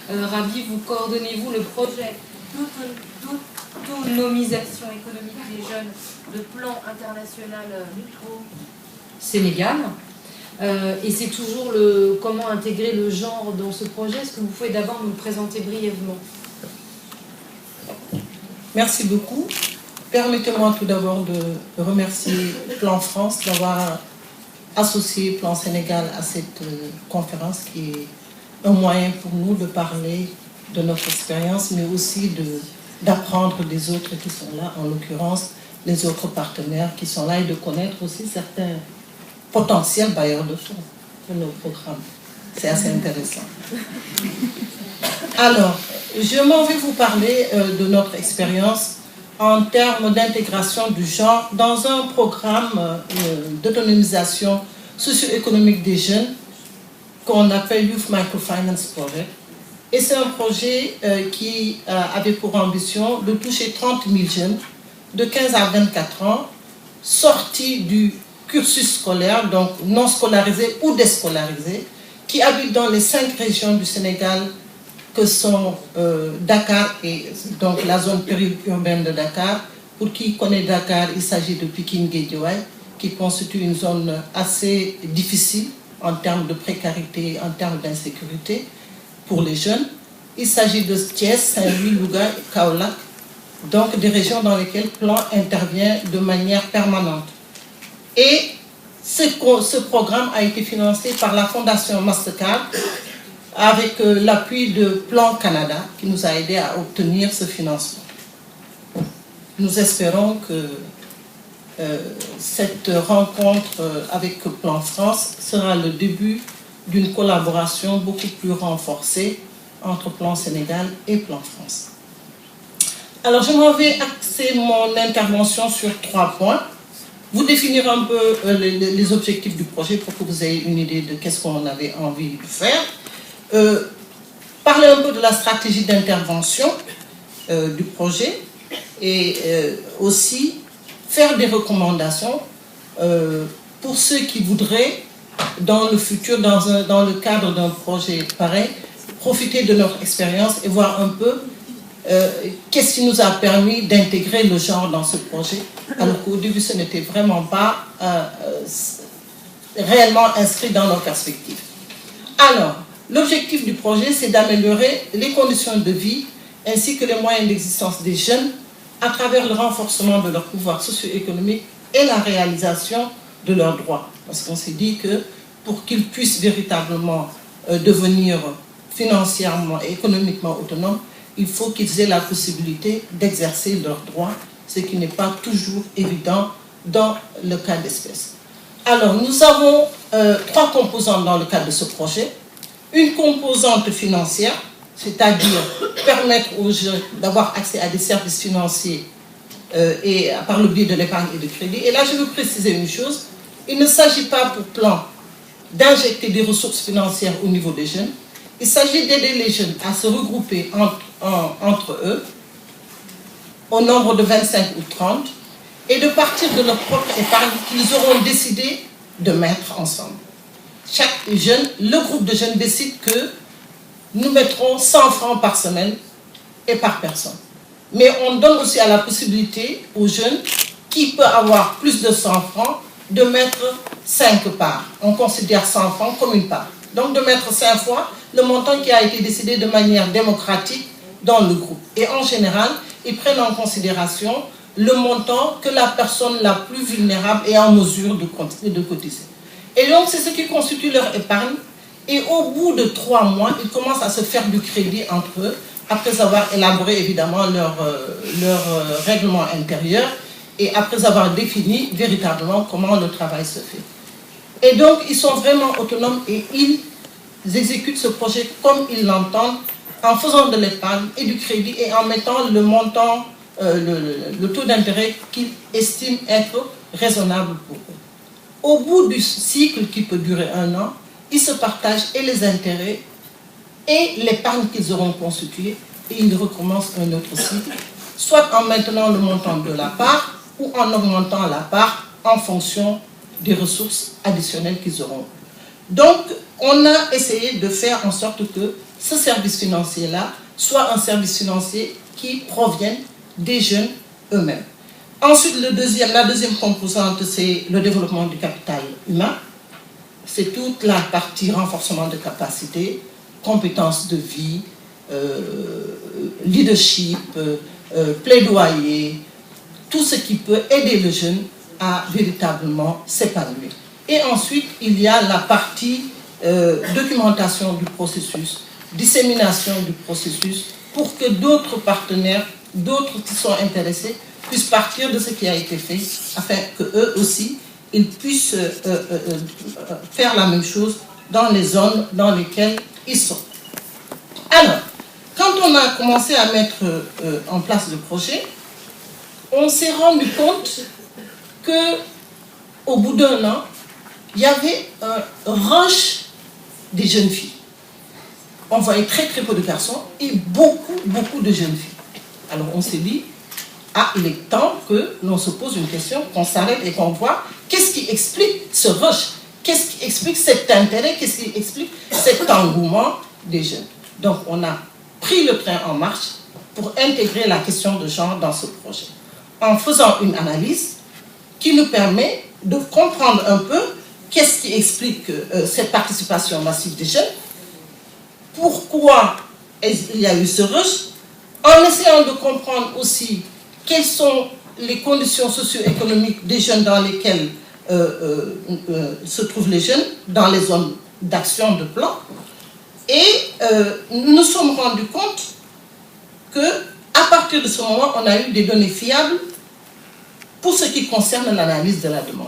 Rabi, vous coordonnez-vous le projet d'autonomisation économique des jeunes, le plan international Sénégal. Et c'est toujours comment intégrer le genre dans ce projet. Est-ce que vous pouvez d'abord nous le présenter brièvement? Merci beaucoup. Permettez-moi tout d'abord de remercier Plan France d'avoir associé Plan Sénégal à cette conférence qui est un moyen pour nous de parler de notre expérience, mais aussi d'apprendre des autres qui sont là, en l'occurrence les autres partenaires qui sont là, et de connaître aussi certains potentiels bailleurs de fonds pour nos programmes. C'est assez intéressant. Alors, je m'en vais vous parler de notre expérience en termes d'intégration du genre dans un programme d'autonomisation socio-économique des jeunes qu'on appelle Youth Microfinance Project. Et c'est un projet qui avait pour ambition de toucher 30 000 jeunes de 15 à 24 ans, sortis du cursus scolaire, donc non scolarisés ou déscolarisés, qui habitent dans les 5 régions du Sénégal que sont Dakar et donc la zone périurbaine de Dakar. Pour qui connaît Dakar, il s'agit de Pikine-Guédiawaye, qui constitue une zone assez difficile en termes de précarité, en termes d'insécurité pour les jeunes. Il s'agit de Thiès, Saint-Louis, Louga et Kaolack, donc des régions dans lesquelles Plan intervient de manière permanente. Et ce programme a été financé par la Fondation Mastercard avec l'appui de Plan Canada qui nous a aidés à obtenir ce financement. Nous espérons que cette rencontre avec Plan France sera le début d'une collaboration beaucoup plus renforcée entre Plan Sénégal et Plan France. Alors, je m'en vais axer mon intervention sur 3 points. Vous définir un peu les objectifs du projet pour que vous ayez une idée de qu'est-ce qu'on avait envie de faire. Parler un peu de la stratégie d'intervention du projet et aussi faire des recommandations pour ceux qui voudraient, dans le futur, dans le cadre d'un projet pareil, profiter de notre expérience et voir un peu qu'est-ce qui nous a permis d'intégrer le genre dans ce projet, alors qu'au début, ce n'était vraiment pas réellement inscrit dans nos perspectives. Alors, l'objectif du projet, c'est d'améliorer les conditions de vie ainsi que les moyens d'existence des jeunes à travers le renforcement de leur pouvoir socio-économique et la réalisation de leurs droits. Parce qu'on s'est dit que pour qu'ils puissent véritablement devenir financièrement et économiquement autonomes, il faut qu'ils aient la possibilité d'exercer leurs droits, ce qui n'est pas toujours évident dans le cas d'espèce. Alors, nous avons 3 composantes dans le cadre de ce projet. Une composante financière, c'est-à-dire permettre aux jeunes d'avoir accès à des services financiers et par le biais de l'épargne et du crédit. Et là, je veux préciser une chose, il ne s'agit pas pour Plan d'injecter des ressources financières au niveau des jeunes. Il s'agit d'aider les jeunes à se regrouper entre eux, au nombre de 25 ou 30, et de partir de leur propre épargne qu'ils auront décidé de mettre ensemble. Chaque jeune, le groupe de jeunes décide que nous mettrons 100 francs par semaine et par personne. Mais on donne aussi à la possibilité aux jeunes qui peuvent avoir plus de 100 francs de mettre 5 parts. On considère 100 francs comme une part. Donc de mettre 5 fois le montant qui a été décidé de manière démocratique dans le groupe. Et en général, ils prennent en considération le montant que la personne la plus vulnérable est en mesure de cotiser. Et donc c'est ce qui constitue leur épargne. Et au bout de 3 mois, ils commencent à se faire du crédit entre eux, après avoir élaboré évidemment leur règlement intérieur et après avoir défini véritablement comment le travail se fait. Et donc, ils sont vraiment autonomes et ils exécutent ce projet comme ils l'entendent, en faisant de l'épargne et du crédit et en mettant le montant, le taux d'intérêt qu'ils estiment être raisonnable pour eux. Au bout du cycle qui peut durer 1 an, ils se partagent et les intérêts et l'épargne qu'ils auront constituée et ils recommencent un autre cycle, soit en maintenant le montant de la part ou en augmentant la part en fonction des ressources additionnelles qu'ils auront. Donc, on a essayé de faire en sorte que ce service financier-là soit un service financier qui provienne des jeunes eux-mêmes. Ensuite, la deuxième composante, c'est le développement du capital humain. C'est toute la partie renforcement de capacité, compétences de vie, leadership, plaidoyer, tout ce qui peut aider le jeune à véritablement s'épanouir. Et ensuite, il y a la partie documentation du processus, dissémination du processus, pour que d'autres partenaires, d'autres qui sont intéressés, puissent partir de ce qui a été fait, afin qu'eux aussi, ils puissent faire la même chose dans les zones dans lesquelles ils sont. Alors, quand on a commencé à mettre en place le projet, on s'est rendu compte qu'au bout d'un an, il y avait un rush des jeunes filles. On voyait très très peu de garçons et beaucoup de jeunes filles. Alors on s'est dit, ah, il est temps que l'on se pose une question, qu'on s'arrête et qu'on voit qu'est-ce qui explique ce rush, qu'est-ce qui explique cet intérêt, qu'est-ce qui explique cet engouement des jeunes. Donc on a pris le train en marche pour intégrer la question de genre dans ce projet, en faisant une analyse qui nous permet de comprendre un peu qu'est-ce qui explique cette participation massive des jeunes, pourquoi il y a eu ce rush, en essayant de comprendre aussi quelles sont les conditions socio-économiques des jeunes dans lesquelles se trouvent les jeunes, dans les zones d'action de plan. Et nous nous sommes rendus compte qu'à partir de ce moment, on a eu des données fiables pour ce qui concerne l'analyse de la demande.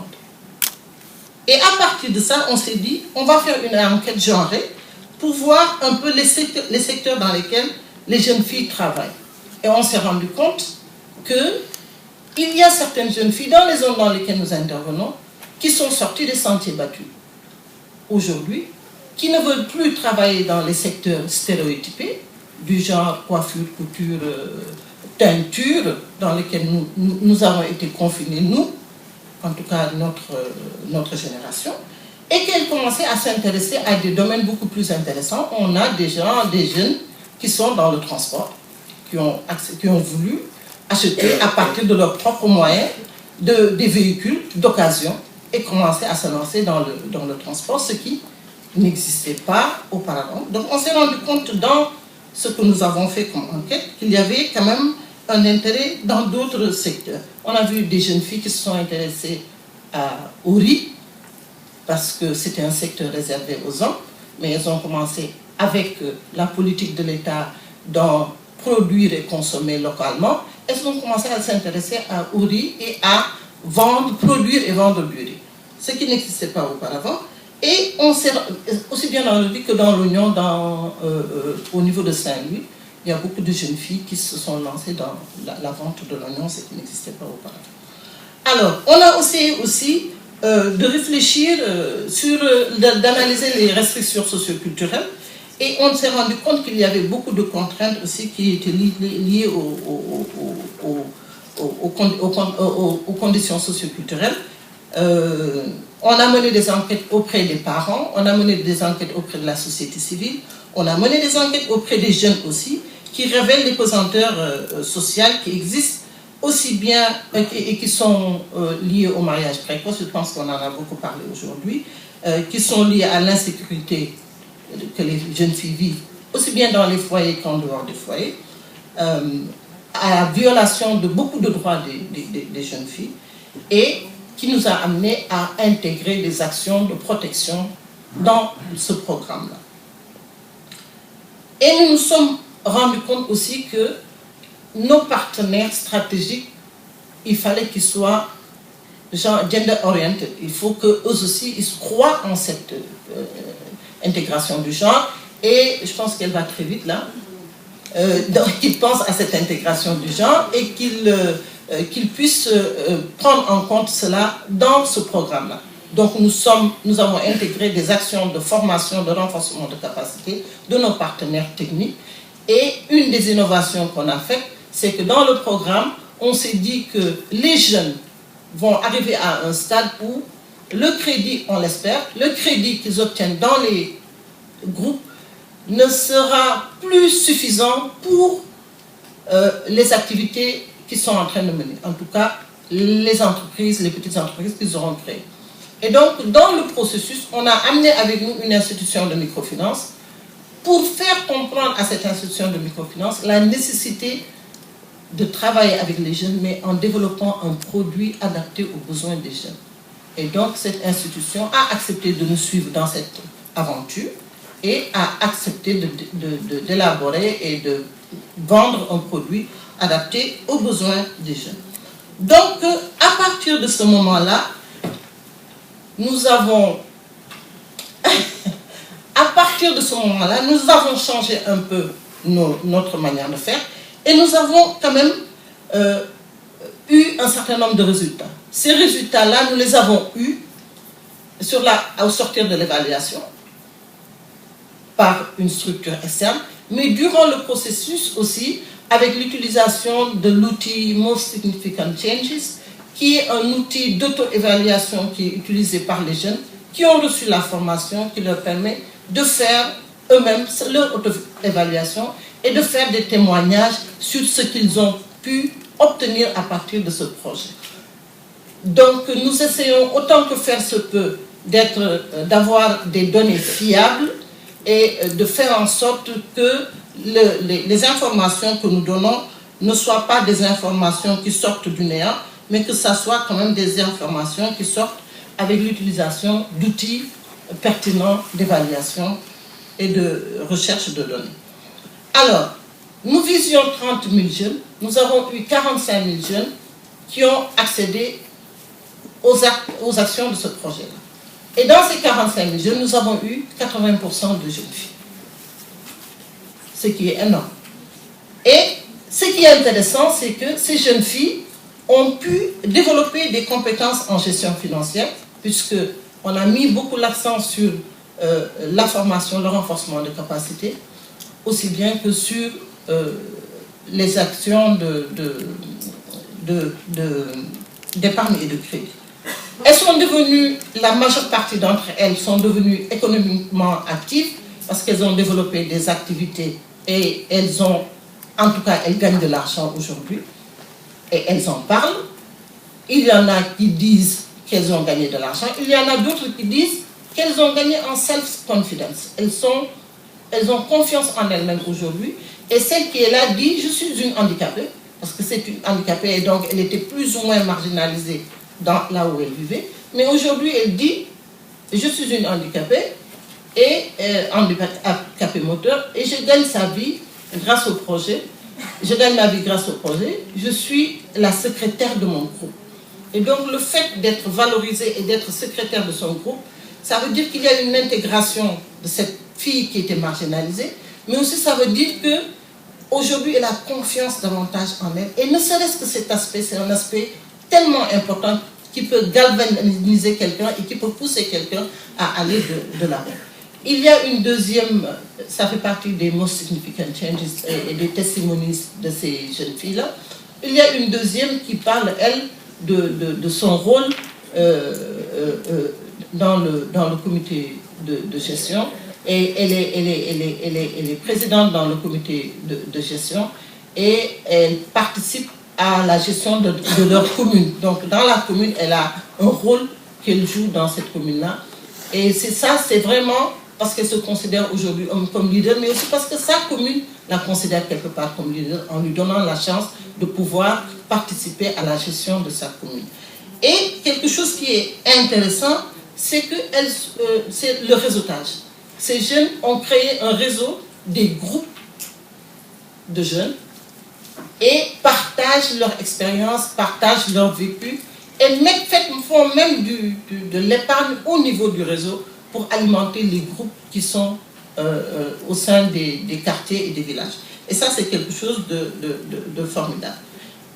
Et à partir de ça, on s'est dit, on va faire une enquête genrée pour voir un peu les secteurs dans lesquels les jeunes filles travaillent. Et on s'est rendu compte qu'il y a certaines jeunes filles dans les zones dans lesquelles nous intervenons qui sont sorties des sentiers battus aujourd'hui, qui ne veulent plus travailler dans les secteurs stéréotypés, du genre coiffure, couture, teinture, dans lesquels nous avons été confinés, nous, en tout cas notre génération, et qu'elles commençaient à s'intéresser à des domaines beaucoup plus intéressants. On a des jeunes qui sont dans le transport, qui ont voulu acheter à partir de leurs propres moyens des véhicules d'occasion et commencer à se lancer dans le transport, ce qui n'existait pas auparavant. Donc on s'est rendu compte dans ce que nous avons fait comme enquête qu'il y avait quand même un intérêt dans d'autres secteurs. On a vu des jeunes filles qui se sont intéressées au riz, parce que c'était un secteur réservé aux hommes, mais elles ont commencé avec la politique de l'État d'en produire et consommer localement. Elles ont commencé à s'intéresser au riz et à produire et vendre du riz, ce qui n'existait pas auparavant. Et on s'est, aussi bien dans le riz que dans l'oignon, au niveau de Saint-Louis, il y a beaucoup de jeunes filles qui se sont lancées dans la vente de l'oignon, ce qui n'existait pas auparavant. Alors, on a aussi de réfléchir d'analyser les restrictions socioculturelles, et on s'est rendu compte qu'il y avait beaucoup de contraintes aussi qui étaient liées aux conditions socioculturelles. On a mené des enquêtes auprès des parents, on a mené des enquêtes auprès de la société civile, on a mené des enquêtes auprès des jeunes aussi, qui révèlent les pesanteurs sociales qui existent, aussi bien et qui sont liées au mariage précoce, je pense qu'on en a beaucoup parlé aujourd'hui, qui sont liées à l'insécurité que les jeunes filles vivent, aussi bien dans les foyers qu'en dehors des foyers, à la violation de beaucoup de droits des jeunes filles, et qui nous a amené à intégrer des actions de protection dans ce programme-là. Et nous nous sommes rendus compte aussi que nos partenaires stratégiques, il fallait qu'ils soient gender-oriented. Il faut qu'eux aussi, ils croient en cette intégration du genre. Et je pense qu'elle va très vite là. Donc, qu'ils pensent à cette intégration du genre et qu'ils puissent prendre en compte cela dans ce programme-là. Donc nous avons intégré des actions de formation, de renforcement de capacité de nos partenaires techniques. Et une des innovations qu'on a faites, c'est que dans le programme, on s'est dit que les jeunes vont arriver à un stade où le crédit, on l'espère, le crédit qu'ils obtiennent dans les groupes ne sera plus suffisant pour les activités qui sont en train de mener. En tout cas, les entreprises, les petites entreprises qu'ils auront créées. Et donc, dans le processus, on a amené avec nous une institution de microfinance pour faire comprendre à cette institution de microfinance la nécessité de travailler avec les jeunes, mais en développant un produit adapté aux besoins des jeunes. Et donc, cette institution a accepté de nous suivre dans cette aventure et a accepté d'élaborer et de vendre un produit adapté aux besoins des jeunes. Donc, à partir de ce moment-là, nous avons changé un peu notre manière de faire et nous avons quand même eu un certain nombre de résultats. Ces résultats-là, nous les avons eus au sortir de l'évaluation par une structure externe, mais durant le processus aussi, avec l'utilisation de l'outil Most Significant Changes, qui est un outil d'auto-évaluation qui est utilisé par les jeunes qui ont reçu la formation qui leur permet de faire eux-mêmes leur auto-évaluation et de faire des témoignages sur ce qu'ils ont pu obtenir à partir de ce projet. Donc nous essayons autant que faire se peut d'avoir des données fiables et de faire en sorte que les informations que nous donnons ne soient pas des informations qui sortent du néant, mais que ça soit quand même des informations qui sortent avec l'utilisation d'outils pertinents d'évaluation et de recherche de données. Alors, nous visions 30 000 jeunes, nous avons eu 45 000 jeunes qui ont accédé aux actions de ce projet-là. Et dans ces 45 000 jeunes, nous avons eu 80% de jeunes filles. Ce qui est énorme. Et ce qui est intéressant, c'est que ces jeunes filles ont pu développer des compétences en gestion financière, puisqu'on a mis beaucoup l'accent sur la formation, le renforcement de capacités, aussi bien que sur les actions d'épargne et de crédit. Elles sont devenues, la majeure partie d'entre elles sont devenues économiquement actives parce qu'elles ont développé des activités et elles ont, en tout cas, elles gagnent de l'argent aujourd'hui et elles en parlent. Il y en a qui disent qu'elles ont gagné de l'argent, il y en a d'autres qui disent qu'elles ont gagné en self-confidence. Elles ont confiance en elles-mêmes aujourd'hui et celle qui est là dit « je suis une handicapée » parce que c'est une handicapée et donc elle était plus ou moins marginalisée là où elle vivait, mais aujourd'hui elle dit je suis une handicapée et handicapée moteur et je gagne sa vie grâce au projet, je gagne ma vie grâce au projet, je suis la secrétaire de mon groupe. Et donc le fait d'être valorisée et d'être secrétaire de son groupe, ça veut dire qu'il y a une intégration de cette fille qui était marginalisée, mais aussi ça veut dire qu'aujourd'hui elle a confiance davantage en elle et ne serait-ce que cet aspect, c'est un aspect tellement important qui peut galvaniser quelqu'un et qui peut pousser quelqu'un à aller de l'avant. Il y a une deuxième, ça fait partie des Most Significant Changes et des testimonies de ces jeunes filles-là. Il y a une deuxième qui parle, elle, de son rôle dans le comité de gestion. Et elle est présidente dans le comité de gestion et elle participe à la gestion de leur commune. Donc dans la commune, elle a un rôle qu'elle joue dans cette commune-là. Et c'est vraiment parce qu'elle se considère aujourd'hui comme leader, mais aussi parce que sa commune la considère quelque part comme leader en lui donnant la chance de pouvoir participer à la gestion de sa commune. Et quelque chose qui est intéressant, c'est c'est le réseautage. Ces jeunes ont créé un réseau des groupes de jeunes et partagent leur expérience, partagent leur vécu et font même de l'épargne au niveau du réseau pour alimenter les groupes qui sont au sein des quartiers et des villages. Et ça, c'est quelque chose de formidable.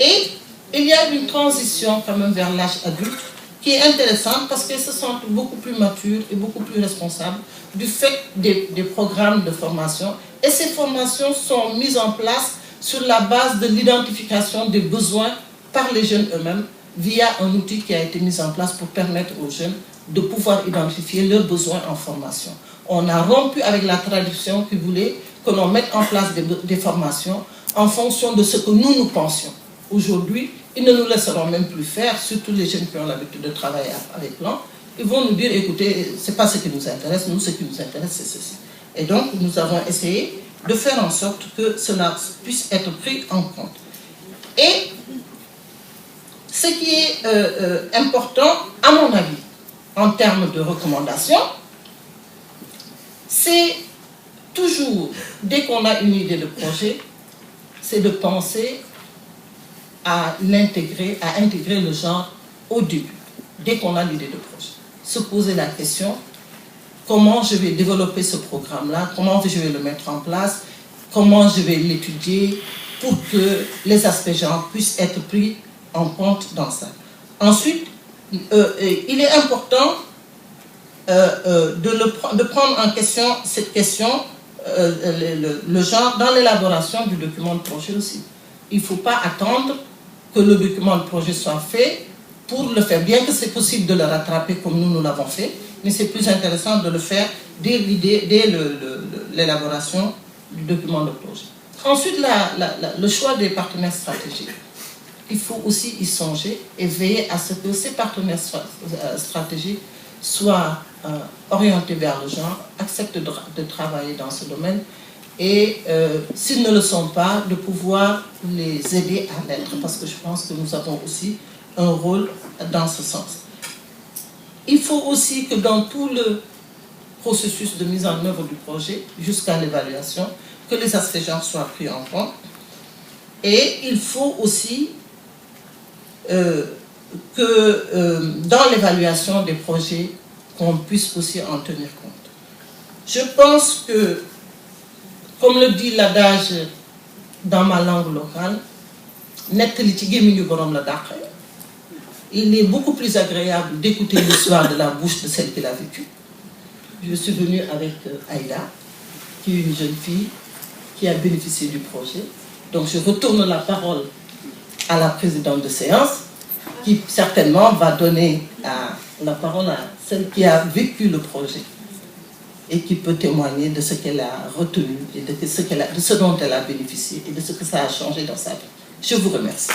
Et il y a une transition quand même vers l'âge adulte qui est intéressante parce qu'elles se sentent beaucoup plus matures et beaucoup plus responsables du fait des programmes de formation. Et ces formations sont mises en place sur la base de l'identification des besoins par les jeunes eux-mêmes via un outil qui a été mis en place pour permettre aux jeunes de pouvoir identifier leurs besoins en formation. On a rompu avec la tradition qui voulait que l'on mette en place des formations en fonction de ce que nous pensions. Aujourd'hui, ils ne nous laisseront même plus faire, surtout les jeunes qui ont l'habitude de travailler avec Plan. Ils vont nous dire, écoutez, ce n'est pas ce qui nous intéresse, nous, ce qui nous intéresse, c'est ceci. Et donc, nous avons essayé de faire en sorte que cela puisse être pris en compte. Et ce qui est important, à mon avis, en termes de recommandations, c'est toujours, dès qu'on a une idée de projet, c'est de penser à intégrer le genre au début, dès qu'on a l'idée de projet. Se poser la question, comment je vais développer ce programme-là, comment je vais le mettre en place, comment je vais l'étudier pour que les aspects genre puissent être pris en compte dans ça. Ensuite, il est important de prendre en question cette question, le genre, dans l'élaboration du document de projet aussi. Il ne faut pas attendre que le document de projet soit fait pour le faire, bien que c'est possible de le rattraper comme nous l'avons fait, mais c'est plus intéressant de le faire dès l'élaboration du document de projet. Ensuite, le choix des partenaires stratégiques. Il faut aussi y songer et veiller à ce que ces partenaires stratégiques soient orientés vers le genre, acceptent de travailler dans ce domaine et s'ils ne le sont pas, de pouvoir les aider à l'être, parce que je pense que nous avons aussi un rôle dans ce sens. Il faut aussi que dans tout le processus de mise en œuvre du projet, jusqu'à l'évaluation, que les aspects genre soient pris en compte. Et il faut aussi que dans l'évaluation des projets, qu'on puisse aussi en tenir compte. Je pense que, comme le dit l'adage dans ma langue locale, il est beaucoup plus agréable d'écouter l'histoire de la bouche de celle qui l'a vécue. Je suis venue avec Aïda, qui est une jeune fille qui a bénéficié du projet. Donc je retourne la parole à la présidente de séance, qui certainement va donner la parole à celle qui a vécu le projet et qui peut témoigner de ce qu'elle a retenu et de ce dont elle a bénéficié et de ce que ça a changé dans sa vie. Je vous remercie.